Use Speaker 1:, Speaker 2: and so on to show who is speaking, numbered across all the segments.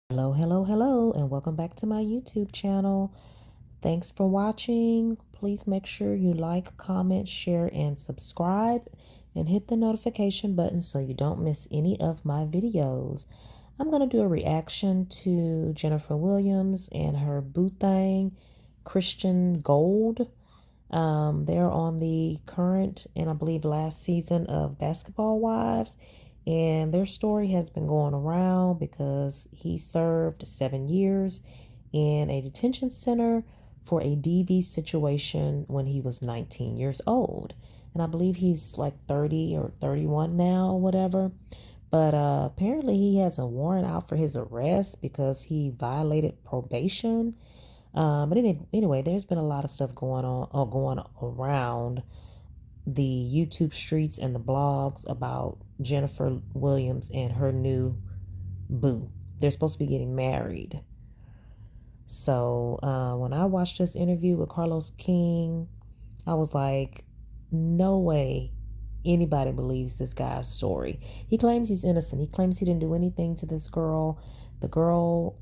Speaker 1: Hello, hello, hello, and welcome back to my YouTube channel. Thanks for watching. Please make sure you like, comment, share, and subscribe, and hit the notification button so you don't miss any of my videos. I'm going to do a reaction to Jennifer Williams and her boo thing, Christian Gold. They're on the current and I believe last season of Basketball Wives, and their story has been going around because he served 7 years in a detention center for a DV situation when he was 19 years old. And I believe he's like 30 or 31 now or whatever. But apparently he has a warrant out for his arrest because he violated probation. But anyway, there's been a lot of stuff going on or going around the YouTube streets and the blogs about Jennifer Williams and her new boo. They're supposed to be getting married. So when I watched this interview with Carlos King, I was like, no way anybody believes this guy's story. He claims he's innocent. He claims he didn't do anything to this girl. The girl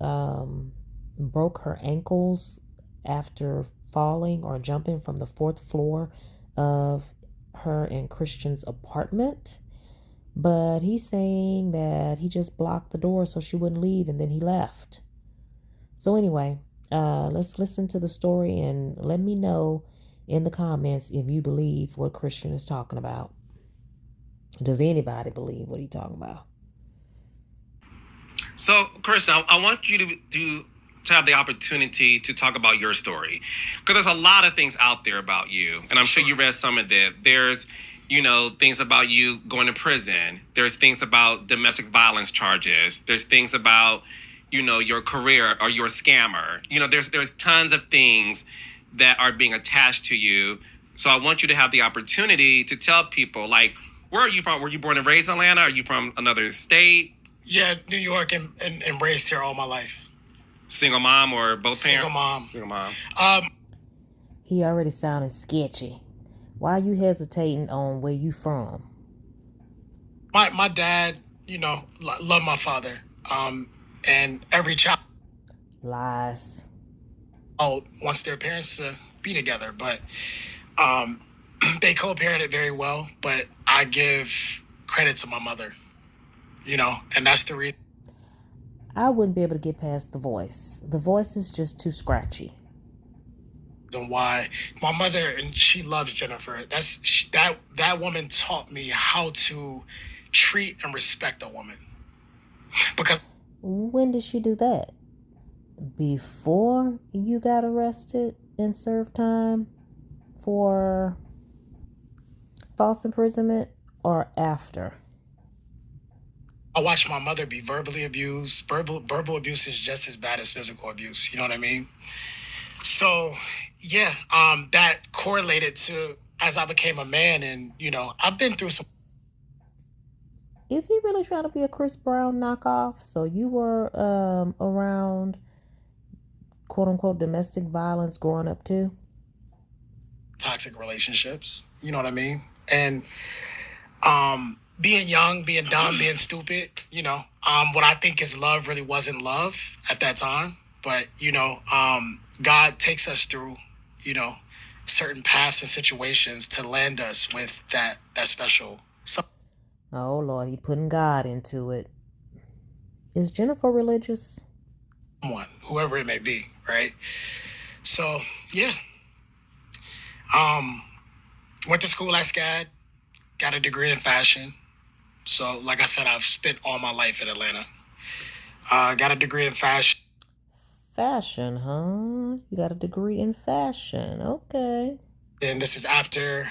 Speaker 1: broke her ankles after falling or jumping from the fourth floor of her and Christian's apartment. But he's saying that he just blocked the door so she wouldn't leave and then he left. So anyway, let's listen to the story and let me know in the comments if you believe what Christian is talking about. Does anybody believe what he's talking about?
Speaker 2: So, Chris, I want you to have the opportunity to talk about your story, because there's a lot of things out there about you, and I'm sure you read some of that. There's, things about you going to prison. There's things about domestic violence charges. There's things about, your career, or you're a scammer. There's tons of things that are being attached to you. So I want you to have the opportunity to tell people, like, where are you from? Were you born and raised in Atlanta? Are you from another state?
Speaker 3: Yeah, New York and raised here all my life.
Speaker 2: Single mom or both
Speaker 3: Single
Speaker 2: parents?
Speaker 3: mom.
Speaker 2: Single mom.
Speaker 1: He already sounded sketchy. Why are you hesitating on where you from?
Speaker 3: My dad, loved my father. And every child
Speaker 1: Lies.
Speaker 3: wants their parents to be together, but they co-parented very well. But I give credit to my mother, and that's the reason
Speaker 1: I wouldn't be able to get past the voice. The voice is just too scratchy.
Speaker 3: why my mother, and she loves Jennifer. That woman taught me how to treat and respect a woman, because
Speaker 1: When did she do that? Before you got arrested and served time for false imprisonment, or after?
Speaker 3: I watched my mother be verbally abused. Verbal abuse is just as bad as physical abuse. You know what I mean? So, yeah, that correlated to as I became a man, and I've been through some.
Speaker 1: Is he really trying to be a Chris Brown knockoff? So you were around quote unquote domestic violence growing up too?
Speaker 3: Toxic relationships. You know what I mean? And being young, being dumb, being stupid. What I think is love really wasn't love at that time. But God takes us through, you know, certain paths and situations to land us with that special
Speaker 1: Oh Lord, he putting God into it. Is Jennifer religious?
Speaker 3: someone, whoever it may be, right? So yeah, went to school at SCAD, got a degree in fashion. So like I said, I've spent all my life in Atlanta. Got a degree in fashion.
Speaker 1: Fashion, huh? You got a degree in fashion. Okay.
Speaker 3: And this is after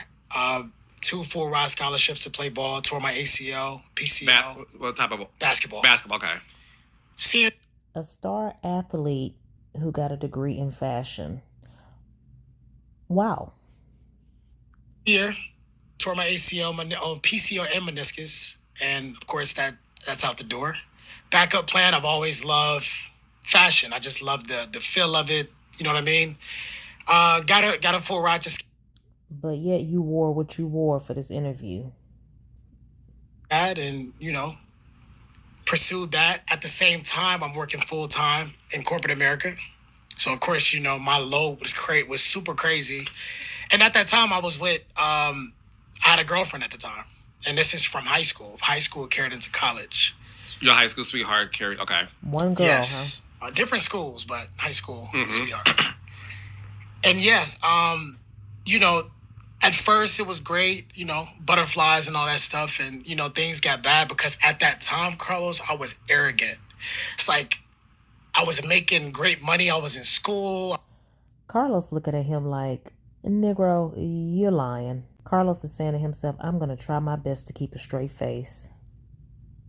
Speaker 3: two full ride scholarships to play ball, tore my ACL, PCL,
Speaker 2: What type of
Speaker 3: basketball.
Speaker 2: basketball? Okay.
Speaker 3: Seeing
Speaker 1: A star athlete who got a degree in fashion. Wow.
Speaker 3: here, tore my ACL, PCL, and meniscus, and of course that's out the door. Backup plan. I've always loved fashion. I just love the feel of it. You know what I mean? Got a full ride to
Speaker 1: But yet you wore what you wore for this interview.
Speaker 3: SCAD, and pursued that. At the same time, I'm working full time in corporate America. So of course, my load was super crazy. And at that time, I was with I had a girlfriend at the time, and this is from high school. High school carried into college.
Speaker 2: Your high school sweetheart carried. Okay.
Speaker 1: One girl,
Speaker 3: Yes, different schools, but high school sweetheart. And yeah, at first it was great, butterflies and all that stuff, and things got bad because at that time, Carlos, I was arrogant. It's like I was making great money. I was in school.
Speaker 1: Carlos looking at him like, Negro, you're lying. Carlos is saying to himself, I'm going to try my best to keep a straight face.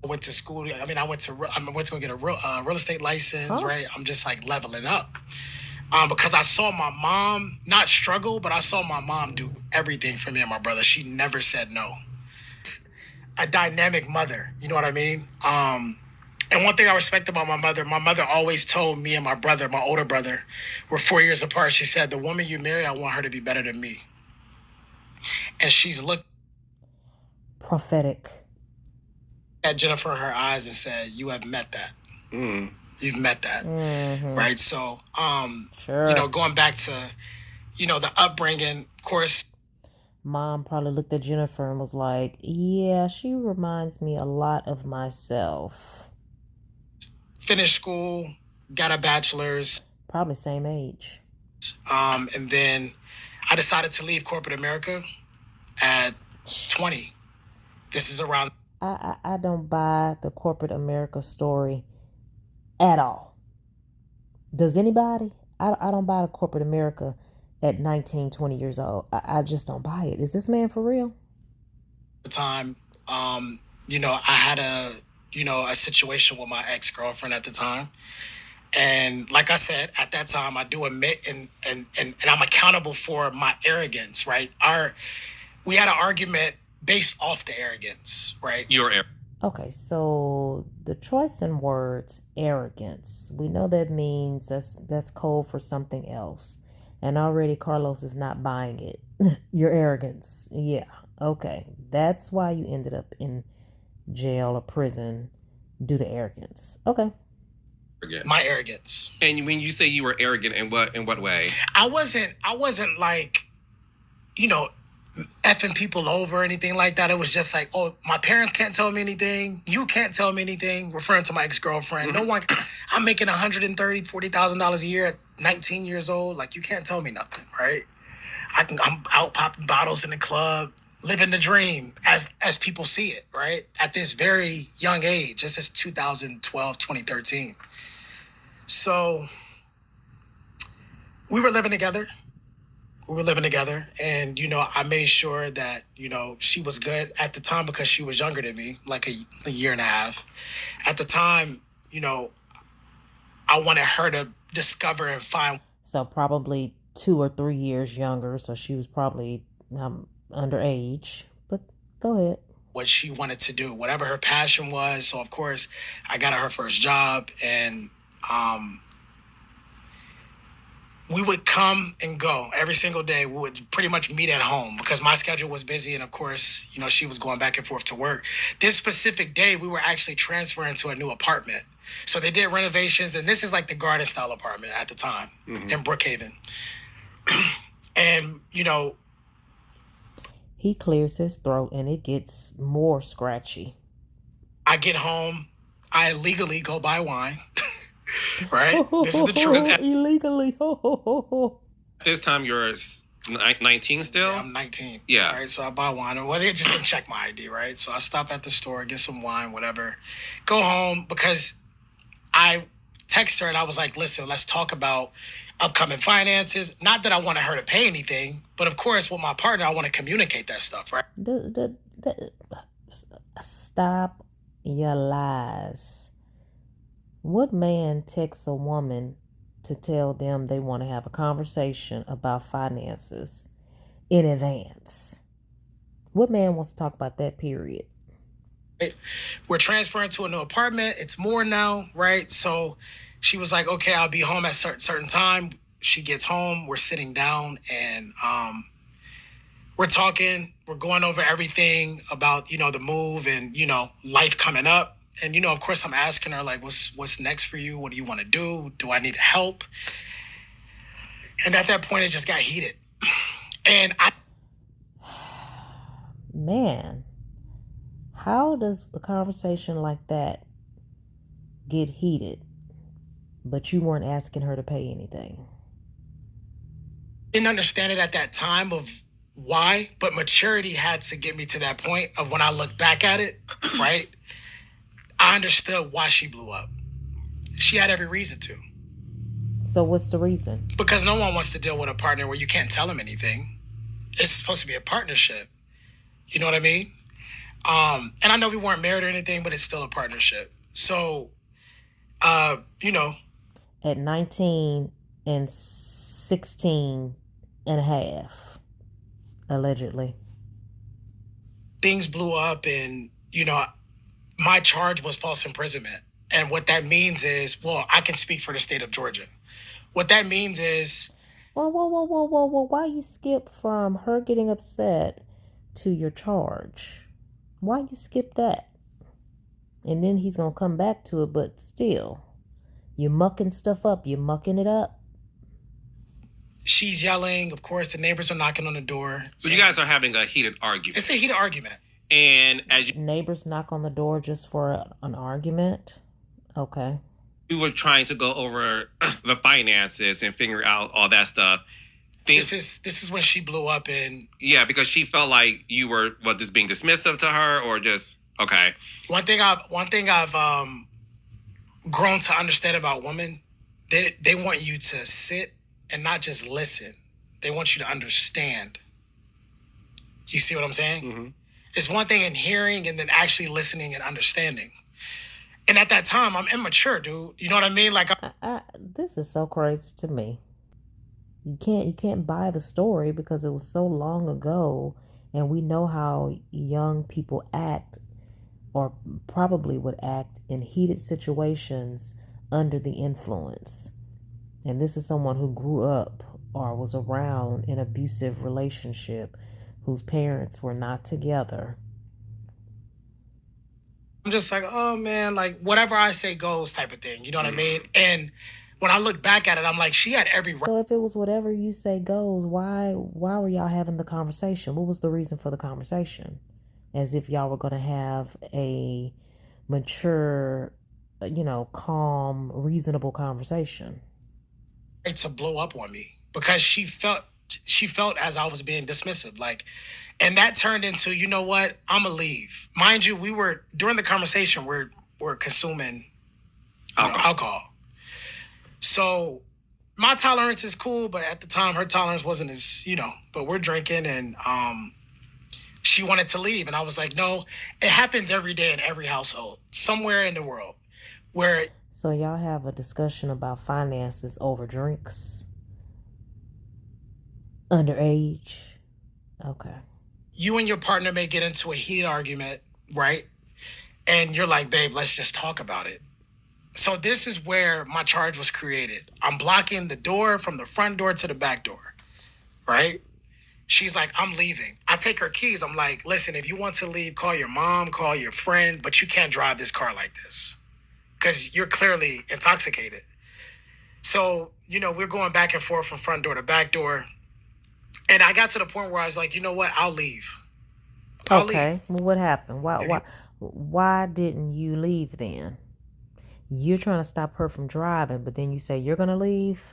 Speaker 3: I went to school. I mean, I went to go get a real estate license, right? I'm just like leveling up. Because I saw my mom not struggle, but I saw my mom do everything for me and my brother. She never said no. A dynamic mother, you know what I mean? And one thing I respect about my mother always told me and my brother, my older brother, we're 4 years apart. She said, the woman you marry, I want her to be better than me. And she's looked
Speaker 1: Prophetic.
Speaker 3: at Jennifer in her eyes and said, you have met that. You've met that. Right? So,
Speaker 1: Sure.
Speaker 3: going back to, the upbringing, of course.
Speaker 1: Mom probably looked at Jennifer and was like, yeah, she reminds me a lot of myself.
Speaker 3: Finished school, got a bachelor's.
Speaker 1: Probably same age.
Speaker 3: And then I decided to leave corporate America at 20. This is around.
Speaker 1: I don't buy the corporate America story at all. Does anybody? I don't buy the corporate America at 19, 20 years old. I just don't buy it. Is this man for real?
Speaker 3: The time, I had a situation with my ex-girlfriend at the time. And like I said, at that time, I do admit and I'm accountable for my arrogance, right? We had an argument based off the arrogance, right?
Speaker 1: Okay, so the choice in words, arrogance. We know that means that's code for something else. And already Carlos is not buying it. Your arrogance. Yeah. Okay. That's why you ended up in jail or prison due to arrogance. Okay.
Speaker 3: My arrogance.
Speaker 2: And when you say you were arrogant, in what way?
Speaker 3: I wasn't like, effing people over or anything like that. It was just like, oh, my parents can't tell me anything. You can't tell me anything. Referring to my ex-girlfriend. No one. I'm making $130,000-$140,000 a year at 19 years old. Like, you can't tell me nothing, right? I'm out popping bottles in the club, living the dream as people see it, right? At this very young age. This is 2012, 2013. So we were living together. And, I made sure that, she was good at the time because she was younger than me, like a year and a half. At the time, I wanted her to discover and find.
Speaker 1: So probably 2 or 3 years younger. So she was probably underage. But go ahead.
Speaker 3: What she wanted to do, whatever her passion was. So, of course, I got her first job, and we would come and go every single day. We would pretty much meet at home because my schedule was busy. And of course, she was going back and forth to work. This specific day, we were actually transferring to a new apartment. So they did renovations. And this is like the garden style apartment at the time in Brookhaven. And,
Speaker 1: he clears his throat and it gets more scratchy.
Speaker 3: I get home. I illegally go buy wine. Right? This is the truth.
Speaker 1: Illegally.
Speaker 2: This time you're 19 still?
Speaker 3: Yeah, I'm 19.
Speaker 2: Yeah.
Speaker 3: Right. So I buy wine. Well, they just didn't check my ID, right? So I stop at the store, get some wine, whatever. Go home because I text her and I was like, listen, let's talk about upcoming finances. Not that I wanted her to pay anything, but of course, with my partner, I want to communicate that stuff, right?
Speaker 1: Stop your lies. What man texts a woman to tell them they want to have a conversation about finances in advance? What man wants to talk about that, period?
Speaker 3: We're transferring to a new apartment. It's more now, right? So she was like, okay, I'll be home at certain time. She gets home. We're sitting down and we're talking. We're going over everything about, the move and, life coming up. And of course, I'm asking her like, what's next for you? What do you want to do? Do I need help? And at that point, it just got heated. And
Speaker 1: Man, how does a conversation like that get heated, but you weren't asking her to pay anything?
Speaker 3: didn't understand it at that time of why, but maturity had to get me to that point of when I look back at it, right? I understood why she blew up. She had every reason to.
Speaker 1: So what's the reason?
Speaker 3: Because no one wants to deal with a partner where you can't tell them anything. It's supposed to be a partnership. You know what I mean? And I know we weren't married or anything, but it's still a partnership. So,
Speaker 1: At 19 and 16 and a half, allegedly.
Speaker 3: things blew up and, my charge was false imprisonment. And what that means is, well, I can speak for the state of Georgia. What that means is,
Speaker 1: Whoa. Why you skip from her getting upset to your charge? Why you skip that? And then he's going to come back to it, but still, you're mucking stuff up. You're mucking it up.
Speaker 3: she's yelling. Of course, the neighbors are knocking on the door.
Speaker 2: So you guys are having a heated argument.
Speaker 3: It's a heated argument.
Speaker 2: And as
Speaker 1: Neighbors knock on the door just for an argument? Okay.
Speaker 2: you were trying to go over the finances and figure out all that stuff,
Speaker 3: This is when she blew up and
Speaker 2: yeah, because she felt like you were just being dismissive to her or just okay.
Speaker 3: one thing I've grown to understand about women, they want you to sit and not just listen. They want you to understand. You see what I'm saying?
Speaker 2: Mm-hmm.
Speaker 3: It's one thing in hearing and then actually listening and understanding. And at that time, I'm immature, dude. You know what I mean? Like,
Speaker 1: This is so crazy to me. You can't buy the story because it was so long ago, and we know how young people act, or probably would act in heated situations under the influence. And this is someone who grew up or was around an abusive relationship, whose parents were not together.
Speaker 3: I'm just like, oh man, like whatever I say goes type of thing. You know what I mean? And when I look back at it, I'm like, she had every right.
Speaker 1: So if it was whatever you say goes, why were y'all having the conversation? What was the reason for the conversation? As if y'all were going to have a mature, calm, reasonable conversation.
Speaker 3: To blow up on me because she felt as I was being dismissive. Like, and that turned into, you know what? I'ma leave. Mind you, we were during the conversation we're consuming alcohol. So my tolerance is cool, but at the time her tolerance wasn't as, but we're drinking and she wanted to leave. And I was like, no, it happens every day in every household, somewhere in the world where.
Speaker 1: So y'all have a discussion about finances over drinks? Underage? Okay.
Speaker 3: You and your partner may get into a heated argument, right? And you're like, babe, let's just talk about it. So this is where my charge was created. I'm blocking the door from the front door to the back door, right? She's like, I'm leaving. I take her keys. I'm like, listen, if you want to leave, call your mom, call your friend, but you can't drive this car like this because you're clearly intoxicated. So, we're going back and forth from front door to back door. And I got to the point where I was like, you know what? I'll leave.
Speaker 1: Okay. Well, what happened? Why didn't you leave then? You're trying to stop her from driving, but then you say you're going to leave?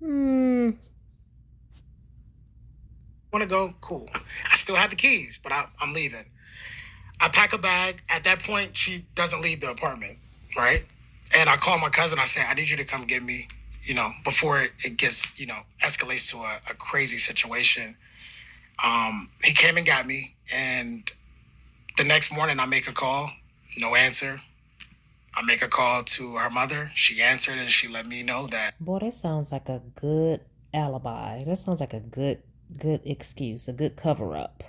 Speaker 3: Want to go? Cool. I still have the keys, but I'm leaving. I pack a bag. At that point, she doesn't leave the apartment, right? And I call my cousin. I say, I need you to come get me, before it gets, escalates to a crazy situation. He came and got me. And the next morning, I make a call. No answer. I make a call to her mother. She answered and she let me know that.
Speaker 1: Boy, that sounds like a good alibi. That sounds like a good excuse, a good cover up.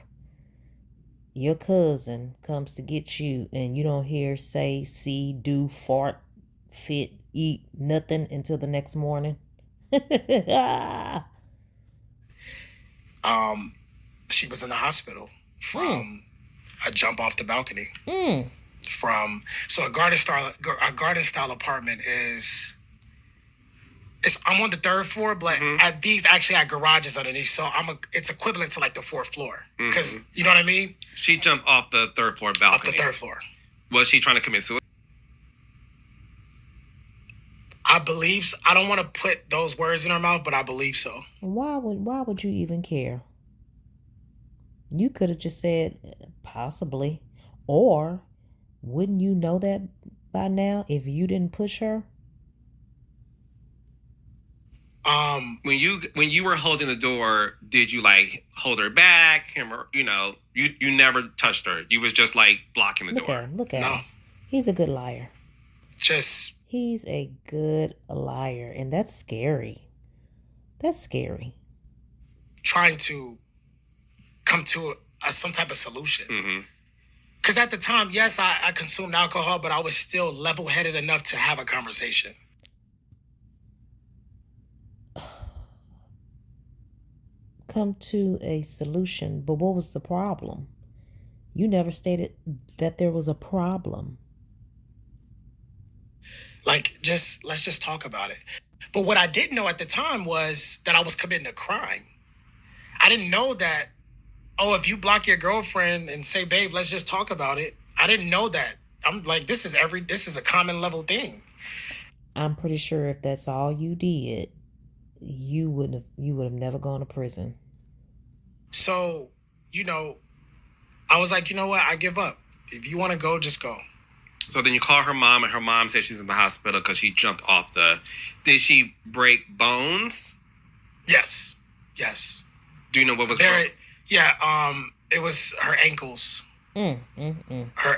Speaker 1: Your cousin comes to get you and you don't hear, say, see, do, fart, fit, eat, nothing until the next morning.
Speaker 3: She was in the hospital from a jump off the balcony. from. So a garden style apartment is. I'm on the third floor, but at these actually had garages underneath, so it's equivalent to like the fourth floor, because you know what I mean.
Speaker 2: She jumped off the third floor balcony.
Speaker 3: Off the third floor.
Speaker 2: Was she trying to commit suicide?
Speaker 3: I believe so. I don't want to put those words in her mouth, but I believe so.
Speaker 1: Why would you even care? You could have just said possibly, or wouldn't you know that by now if you didn't push her?
Speaker 2: When you were holding the door, did you like hold her back? Him or you never touched her. You was just like blocking the door.
Speaker 1: Look at him. He's a good liar. He's a good liar, and that's scary. That's scary.
Speaker 3: Trying to come to some type of solution. Because at the time, yes, I consumed alcohol, but I was still level-headed enough to have a conversation.
Speaker 1: Come to a solution, but what was the problem? You never stated that there was a problem.
Speaker 3: Like, let's just talk about it. But what I didn't know at the time was that I was committing a crime. I didn't know that, if you block your girlfriend and say, babe, let's just talk about it. I didn't know that. I'm like, this is a common level thing.
Speaker 1: I'm pretty sure if that's all you did, you would have never gone to prison.
Speaker 3: So, I was like, you know what? I give up. If you want to go, just go.
Speaker 2: So then you call her mom, and her mom says she's in the hospital because she jumped off Did she break bones?
Speaker 3: Yes.
Speaker 2: Do you know what was wrong?
Speaker 3: Yeah. It was her ankles. Her.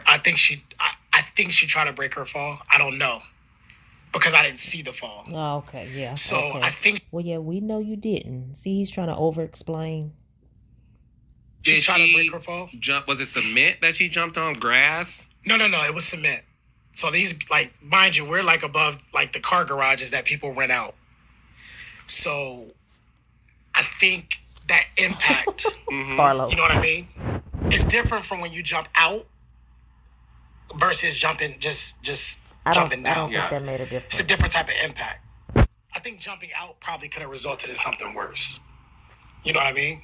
Speaker 3: I think she tried to break her fall. I don't know, because I didn't see the fall.
Speaker 1: Oh, okay. Yeah.
Speaker 3: So
Speaker 1: okay.
Speaker 3: I think.
Speaker 1: Well, yeah, we know you didn't. See, he's trying to over-explain.
Speaker 3: Did she try to break her fall?
Speaker 2: Was it cement that she jumped on? Grass?
Speaker 3: No. It was cement. So these, like, mind you, we're like above like the car garages that people rent out. So I think that impact,
Speaker 1: Carlos.
Speaker 3: you know what I mean? It's different from when you jump out versus jumping jumping down.
Speaker 1: I don't think that made a difference.
Speaker 3: It's a different type of impact. I think jumping out probably could have resulted in something worse. You know what I mean?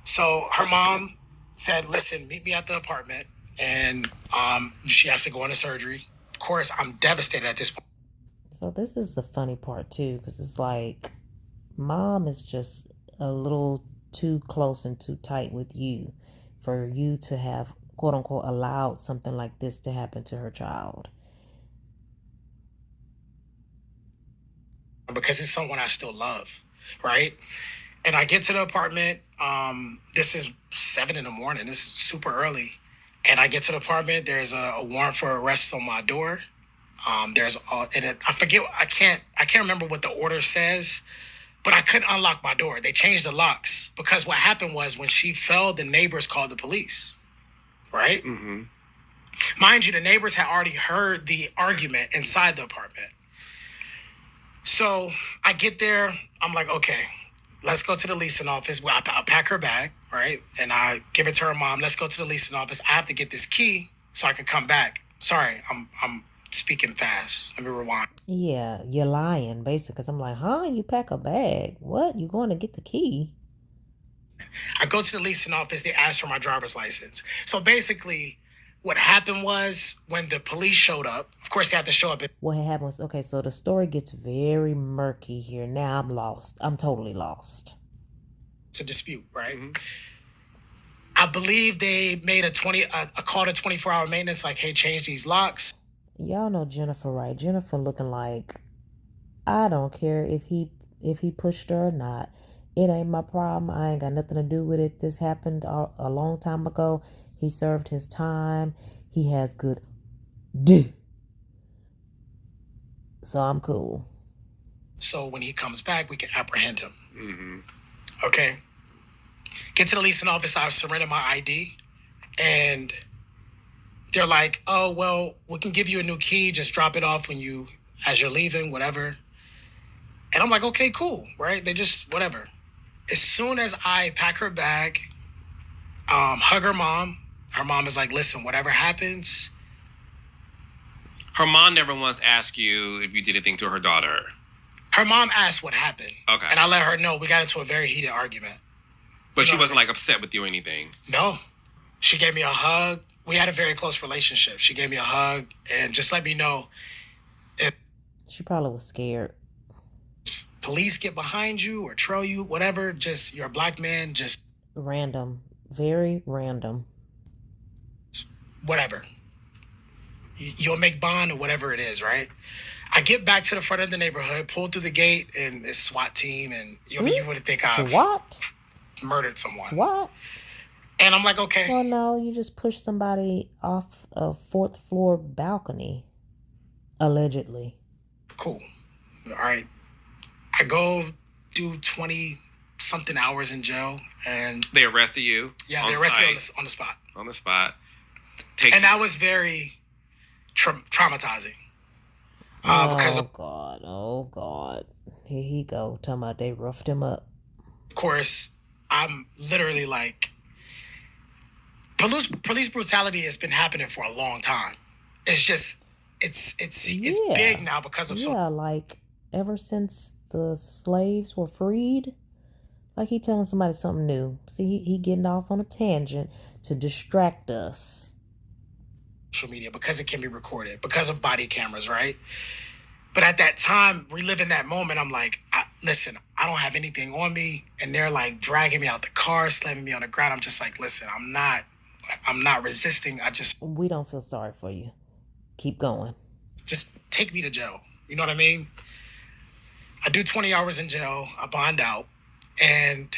Speaker 3: So her mom said, listen, meet me at the apartment. And she has to go into surgery. Of course, I'm devastated at this point.
Speaker 1: So this is the funny part, too, because it's like mom is just a little too close and too tight with you for you to have, quote unquote, allowed something like this to happen to her child.
Speaker 3: Because it's someone I still love, right? And I get to the apartment. This is 7 a.m. This is super early. And I get to the apartment. There's a warrant for arrest on my door. I forget. I can't remember what the order says, but I couldn't unlock my door. They changed the locks because what happened was when she fell, the neighbors called the police. Right. Mind you, the neighbors had already heard the argument inside the apartment. So I get there. I'm like, okay, let's go to the leasing office. Well, I pack her bag, right? And I give it to her mom. Let's go to the leasing office. I have to get this key so I can come back. Sorry, I'm speaking fast. Let me rewind.
Speaker 1: Yeah, you're lying, basically. Because I'm like, you pack a bag? What? You going to get the key?
Speaker 3: I go to the leasing office. They ask for my driver's license. So basically, what happened was when the police showed up, of course, they had to show up.
Speaker 1: What happened was, okay, so the story gets very murky here. Now I'm lost. I'm totally lost.
Speaker 3: It's a dispute, right? I believe they made a call to 24-hour maintenance, like, hey, change these locks.
Speaker 1: Y'all know Jennifer, right? Jennifer looking like, I don't care if he pushed her or not. It ain't my problem. I ain't got nothing to do with it. This happened a long time ago. He served his time. He has good D. So I'm cool.
Speaker 3: So when he comes back, we can apprehend him. Okay. Get to the leasing office. I surrender my ID. And they're like, oh, well, we can give you a new key. Just drop it off as you're leaving, whatever. And I'm like, okay, cool, right? They just, whatever. As soon as I pack her bag, hug her mom is like, listen, whatever happens,
Speaker 2: Her mom never once asked you if you did anything to her daughter.
Speaker 3: Her mom asked what happened.
Speaker 2: Okay.
Speaker 3: And I let her know we got into a very heated argument.
Speaker 2: But she wasn't like upset with you or anything.
Speaker 3: No. She gave me a hug. We had a very close relationship. She gave me a hug and just let me know if
Speaker 1: She probably was scared.
Speaker 3: police get behind you or trail you, whatever, just you're a black man, just
Speaker 1: Random. Very random.
Speaker 3: whatever. You'll make bond or whatever it is, right? I get back to the front of the neighborhood, pull through the gate, and it's SWAT team, and you would think I've murdered someone.
Speaker 1: SWAT?
Speaker 3: And I'm like, okay.
Speaker 1: Well, no, you just pushed somebody off a 4th floor balcony, allegedly.
Speaker 3: Cool. All right. I go do 20-something hours in jail, and
Speaker 2: they arrested you.
Speaker 3: Yeah, they arrested me on the spot.
Speaker 2: On the spot.
Speaker 3: And that was very traumatizing.
Speaker 1: Oh God. Here he go, talking about they roughed him up.
Speaker 3: Of course, I'm literally like, police brutality has been happening for a long time. It's just, it's big now because of
Speaker 1: like ever since the slaves were freed. Like he telling somebody something new. See, he getting off on a tangent to distract us.
Speaker 3: Social media, because it can be recorded, because of body cameras, right? But at that time, reliving that moment, I'm like, listen, I don't have anything on me, and they're like dragging me out the car, slamming me on the ground. I'm just like, listen, I'm not resisting.
Speaker 1: We don't feel sorry for you. Keep going.
Speaker 3: Just take me to jail. You know what I mean? I do 20 hours in jail. I bond out, and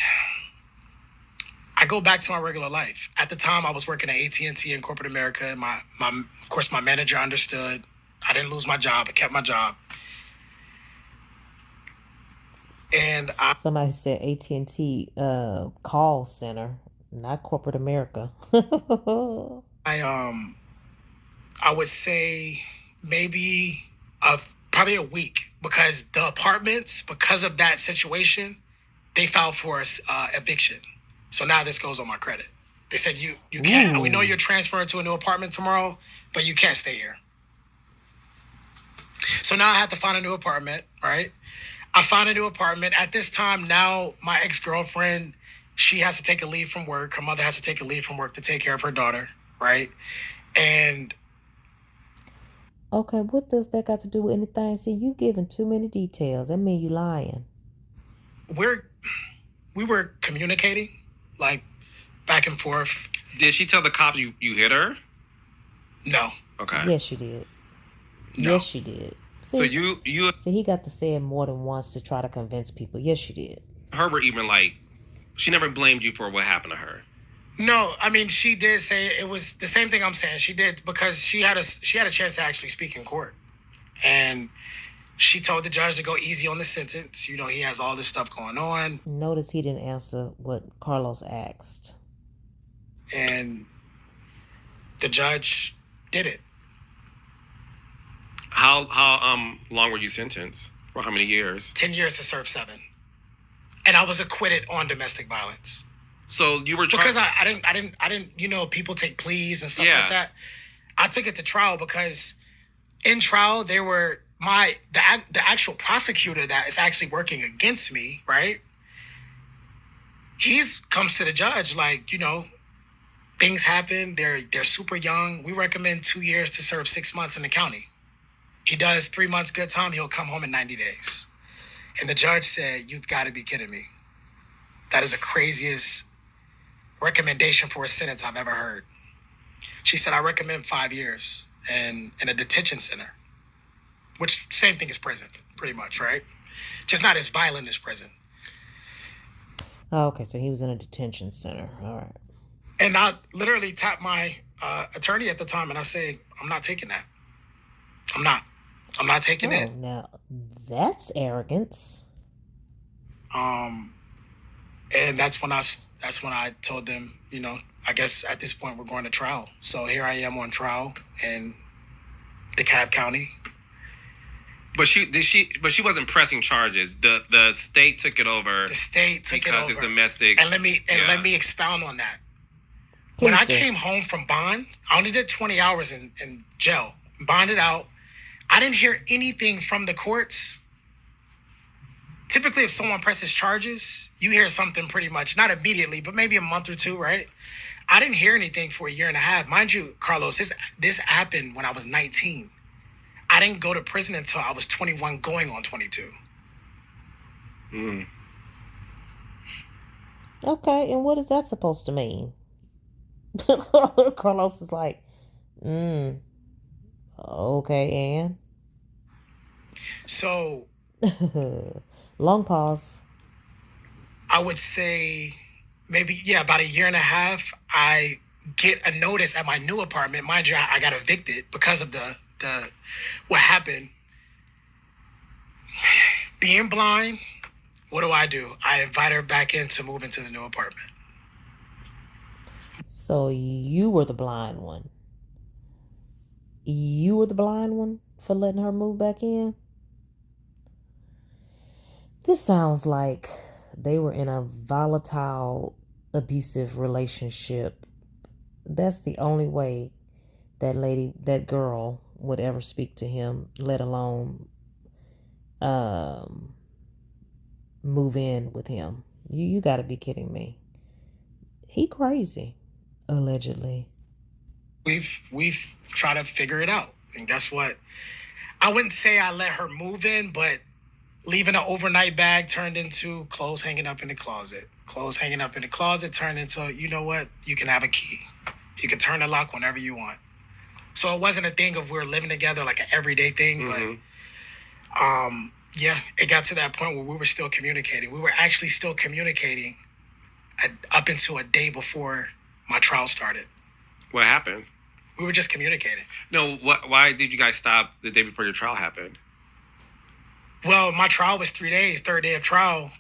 Speaker 3: I go back to my regular life. At the time, I was working at AT&T in corporate America. And of course, my manager understood. I didn't lose my job. I kept my job. And
Speaker 1: somebody said AT&T call center, not corporate America.
Speaker 3: I would say maybe probably a week, because the apartments, because of that situation, they filed for eviction. So now this goes on my credit. They said you can't. We know you're transferring to a new apartment tomorrow, but you can't stay here. So now I have to find a new apartment, right? I find a new apartment. At this time, now my ex-girlfriend, she has to take a leave from work. Her mother has to take a leave from work to take care of her daughter, right? And
Speaker 1: okay, what does that got to do with anything? See, you giving too many details. That mean you lying.
Speaker 3: We were communicating, like, back and forth.
Speaker 2: Did she tell the cops you hit her?
Speaker 3: No.
Speaker 2: Okay.
Speaker 1: Yes, she did.
Speaker 3: No.
Speaker 1: Yes, she did. See,
Speaker 2: so you
Speaker 1: see, he got to say it more than once to try to convince people. Yes, she did.
Speaker 2: Her were even like, she never blamed you for what happened to her.
Speaker 3: No, I mean, she did say it was the same thing I'm saying. She did, because she had a chance to actually speak in court, and she told the judge to go easy on the sentence. You know, he has all this stuff going on.
Speaker 1: Notice he didn't answer what Carlos asked.
Speaker 3: And the judge did it.
Speaker 2: How long were you sentenced? For how many years?
Speaker 3: 10 years to serve 7. And I was acquitted on domestic violence.
Speaker 2: So you were
Speaker 3: because I didn't, you know, people take pleas and stuff like that. I took it to trial because in trial they were the actual prosecutor that is actually working against me, right? He comes to the judge like, you know, things happen. They're super young. We recommend 2 years to serve 6 months in the county. He does 3 months good time. He'll come home in 90 days. And the judge said, "You've got to be kidding me. That is the craziest recommendation for a sentence I've ever heard." She said, "I recommend 5 years in a detention center," which same thing as prison, pretty much, right? Just not as violent as prison.
Speaker 1: Oh, okay, so he was in a detention center. All right.
Speaker 3: And I literally tapped my attorney at the time, and I say, "I'm not taking that. I'm not taking it."
Speaker 1: Now that's arrogance.
Speaker 3: And that's when I told them, you know, I guess at this point we're going to trial. So here I am on trial in DeKalb County.
Speaker 2: But she wasn't pressing charges. The state took it over.
Speaker 3: The state took it over
Speaker 2: because it's domestic.
Speaker 3: And let me expound on that. When I came home from bond, I only did 20 hours in jail. Bonded out. I didn't hear anything from the courts. Typically, if someone presses charges, you hear something pretty much, not immediately, but maybe a month or two, right? I didn't hear anything for a year and a half. Mind you, Carlos, this happened when I was 19. I didn't go to prison until I was 21, going on 22.
Speaker 1: Okay, and what is that supposed to mean? Carlos is like, okay, and
Speaker 3: So
Speaker 1: long pause.
Speaker 3: I would say maybe, yeah, about a year and a half, I get a notice at my new apartment. Mind you, I got evicted because of the what happened. Being blind, what do? I invite her back in to move into the new apartment.
Speaker 1: So you were the blind one. You were the blind one for letting her move back in? This sounds like they were in a volatile, abusive relationship. That's the only way that girl would ever speak to him, let alone move in with him. You got to be kidding me. He crazy, allegedly.
Speaker 3: We've tried to figure it out, and guess what? I wouldn't say I let her move in, but leaving an overnight bag turned into clothes hanging up in the closet. Clothes hanging up in the closet turned into, you know what? You can have a key. You can turn the lock whenever you want. So it wasn't a thing of we're living together like an everyday thing, but yeah, it got to that point where we were still communicating. We were actually still communicating up until a day before my trial started.
Speaker 2: What happened?
Speaker 3: We were just communicating.
Speaker 2: No, why did you guys stop the day before your trial happened?
Speaker 3: Well, my trial was 3 days. Third day of trial,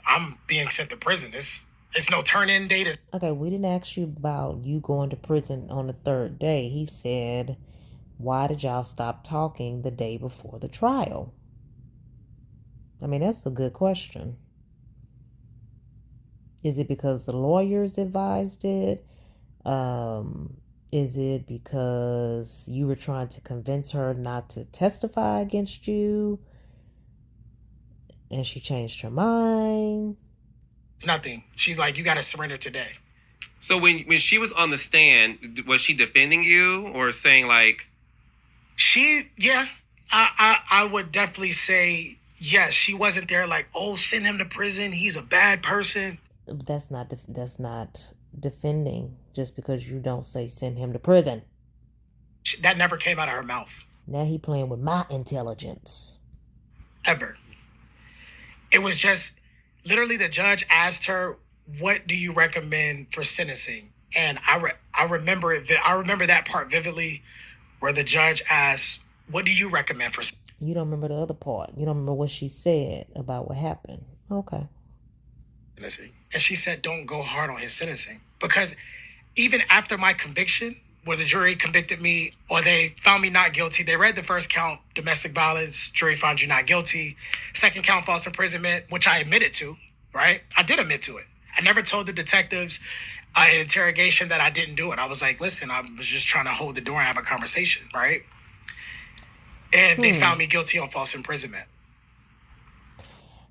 Speaker 3: I'm being sent to prison. It's no turn-in date.
Speaker 1: Okay, we didn't ask you about you going to prison on the third day. He said, why did y'all stop talking the day before the trial? I mean, that's a good question. Is it because the lawyers advised it? Is it because you were trying to convince her not to testify against you and she changed her mind?
Speaker 3: It's nothing. She's like, you got to surrender today.
Speaker 2: So when she was on the stand, was she defending you or saying like...
Speaker 3: Yeah, I would definitely say yes. She wasn't there like, oh, send him to prison. He's a bad person.
Speaker 1: That's not defending just because you don't say send him to prison.
Speaker 3: That never came out of her mouth.
Speaker 1: Now he playing with my intelligence.
Speaker 3: Ever. It was just literally the judge asked her, what do you recommend for sentencing? And I remember it. I remember that part vividly where the judge asked, what do you recommend for sentencing?
Speaker 1: You don't remember the other part. You don't remember what she said about what happened. Okay.
Speaker 3: And she said, don't go hard on his sentencing. Because even after my conviction, where the jury convicted me or they found me not guilty, they read the first count, domestic violence, jury found you not guilty. Second count, false imprisonment, which I admitted to, right? I did admit to it. I never told the detectives in interrogation that I didn't do it. I was like, listen, I was just trying to hold the door and have a conversation, right? And they found me guilty on false imprisonment.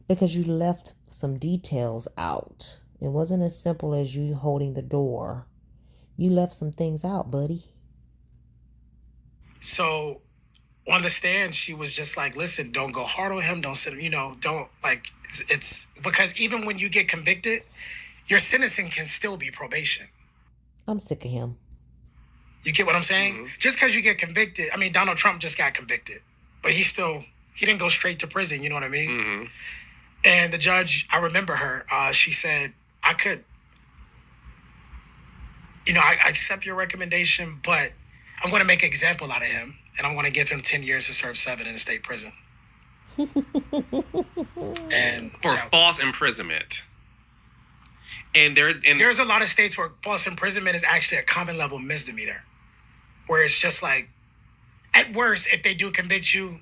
Speaker 1: Because you left some details out. It wasn't as simple as you holding the door. You left some things out, buddy.
Speaker 3: So on the stand, she was just like, listen, don't go hard on him. Don't sit, don't like, it's because even when you get convicted, your sentencing can still be probation.
Speaker 1: I'm sick of him.
Speaker 3: You get what I'm saying? Mm-hmm. Just because you get convicted, I mean, Donald Trump just got convicted, but he didn't go straight to prison. You know what I mean? Mm-hmm. And the judge, I remember her, she said, I accept your recommendation, but I'm going to make an example out of him, and I'm going to give him 10 years to serve 7 in a state prison.
Speaker 2: And for false imprisonment. And
Speaker 3: there's a lot of states where false imprisonment is actually a common level misdemeanor, where it's just like, at worst, if they do convict you,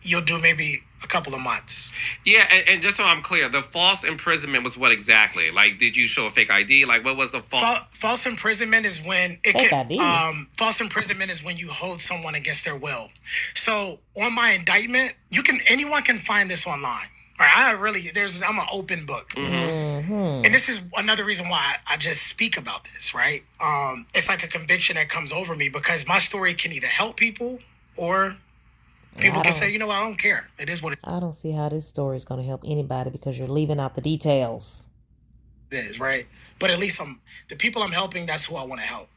Speaker 3: you'll do maybe a couple of months.
Speaker 2: Yeah, and just so I'm clear, the false imprisonment was what exactly? Like, did you show a fake ID? Like, what was the
Speaker 3: False imprisonment is when it
Speaker 1: Fake
Speaker 3: can.
Speaker 1: ID.
Speaker 3: False imprisonment is when you hold someone against their will. So on my indictment, anyone can find this online. All right, I'm an open book, and this is another reason why I just speak about this. Right, it's like a conviction that comes over me because my story can either help people or people can say, you know what, I don't care. It is what it
Speaker 1: I don't see how this story is going to help anybody because you're leaving out the details.
Speaker 3: is, right? But at least the people I'm helping, that's who I want to help.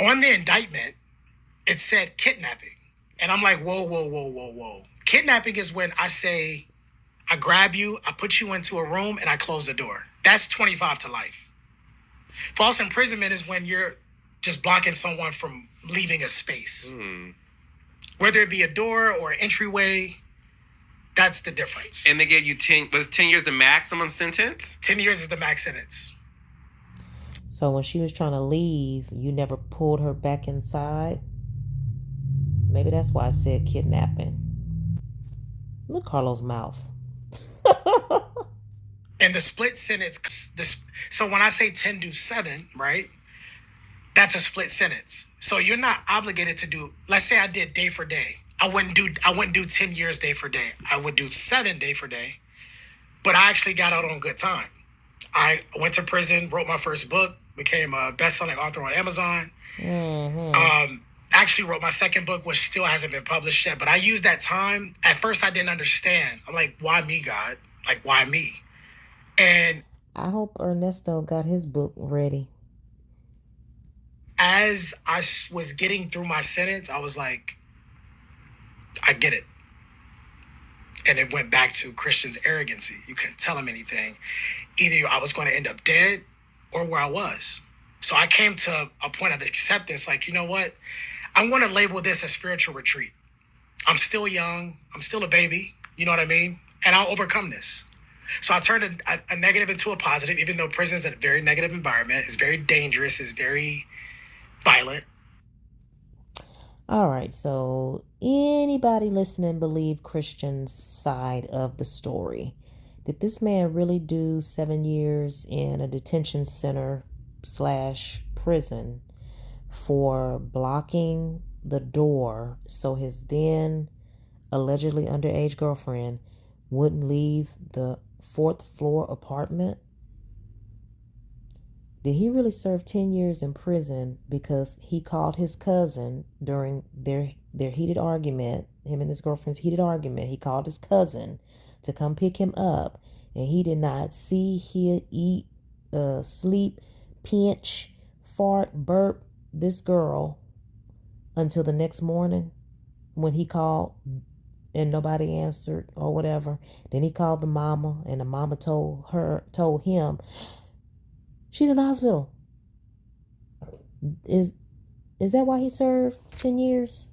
Speaker 3: On the indictment, it said kidnapping. And I'm like, whoa, whoa, whoa, whoa, whoa. Kidnapping is when I say, I grab you, I put you into a room, and I close the door. That's 25 to life. False imprisonment is when you're just blocking someone from leaving a space. Whether it be a door or an entryway, that's the difference.
Speaker 2: And they gave you 10 years the maximum sentence?
Speaker 3: 10 years is the max sentence.
Speaker 1: So when she was trying to leave, you never pulled her back inside? Maybe that's why I said kidnapping. Look, Carlos' mouth.
Speaker 3: And the split sentence, so when I say 10 do 7, right? That's a split sentence. So you're not obligated to do, let's say I did day for day. I wouldn't do 10 years day for day. I would do 7 day for day. But I actually got out on good time. I went to prison, wrote my first book, became a best-selling author on Amazon. Actually wrote my second book, which still hasn't been published yet. But I used that time. At first, I didn't understand. I'm like, why me, God? Like, why me? And
Speaker 1: I hope Ernesto got his book ready.
Speaker 3: as I was getting through my sentence, I was like, I get it. And it went back to Christian's arrogancy. You couldn't tell him anything. Either I was going to end up dead or where I was. So I came to a point of acceptance, like, you know what? I'm going to label this a spiritual retreat. I'm still young. I'm still a baby. You know what I mean? And I'll overcome this. So I turned a negative into a positive, even though prison is a very negative environment. It's very dangerous. It's very violent.
Speaker 1: All right, so anybody listening believe Christian's side of the story? Did this man really do 7 years in a detention center / prison for blocking the door so his then allegedly underage girlfriend wouldn't leave the 4th floor apartment? Did he really serve 10 years in prison because he called his cousin during their heated argument, him and his girlfriend's heated argument? He called his cousin to come pick him up, and he did not see, hear, eat, sleep, pinch, fart, burp this girl until the next morning when he called and nobody answered or whatever. Then he called the mama, and the mama told him, she's in the hospital. Is that why he served 10 years?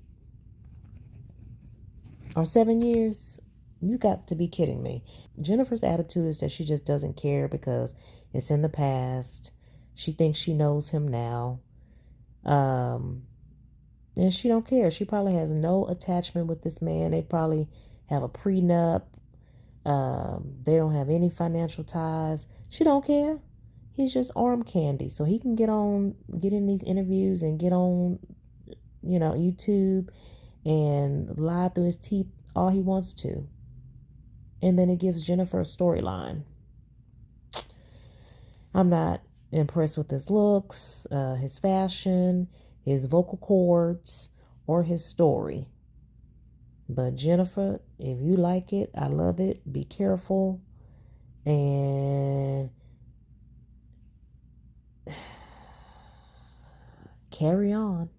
Speaker 1: Or 7 years? You got to be kidding me. Jennifer's attitude is that she just doesn't care because it's in the past. She thinks she knows him now. And she don't care. She probably has no attachment with this man. They probably have a prenup. They don't have any financial ties. She don't care. He's just arm candy. So he can get in these interviews and get on, YouTube and lie through his teeth all he wants to. And then it gives Jennifer a storyline. I'm not impressed with his looks, his fashion, his vocal cords, or his story. But Jennifer, if you like it, I love it. Be careful. And carry on.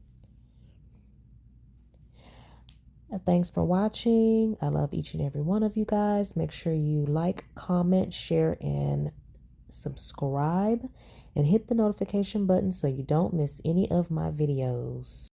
Speaker 1: Thanks for watching. I love each and every one of you guys. Make sure you like, comment, share, and subscribe. And hit the notification button so you don't miss any of my videos.